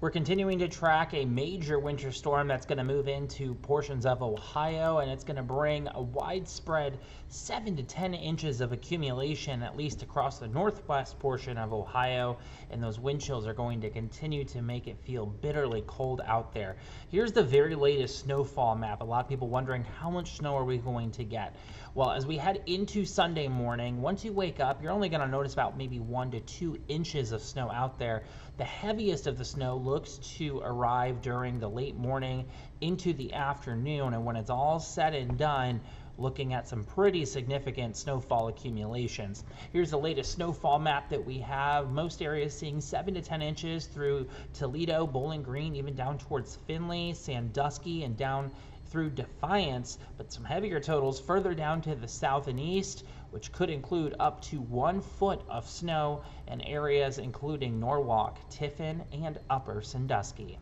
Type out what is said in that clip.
We're continuing to track a major winter storm that's going to move into portions of Ohio, and it's going to bring a widespread 7 to 10 inches of accumulation, at least across the northwest portion of Ohio, and those wind chills are going to continue to make it feel bitterly cold out there. Here's the very latest snowfall map. A lot of people wondering, how much snow are we going to get? Well, as we head into Sunday morning, once you wake up, you're only going to notice about maybe 1 to 2 inches of snow out there. The heaviest of the snow looks to arrive during the late morning into the afternoon, and when it's all said and done, looking at some pretty significant snowfall accumulations. Here's the latest snowfall map that we have. Most areas seeing 7 to 10 inches through Toledo, Bowling Green, even down towards Findlay, Sandusky, and down through Defiance, but some heavier totals further down to the south and east, which could include up to 1 foot of snow in areas including Norwalk, Tiffin, and Upper Sandusky.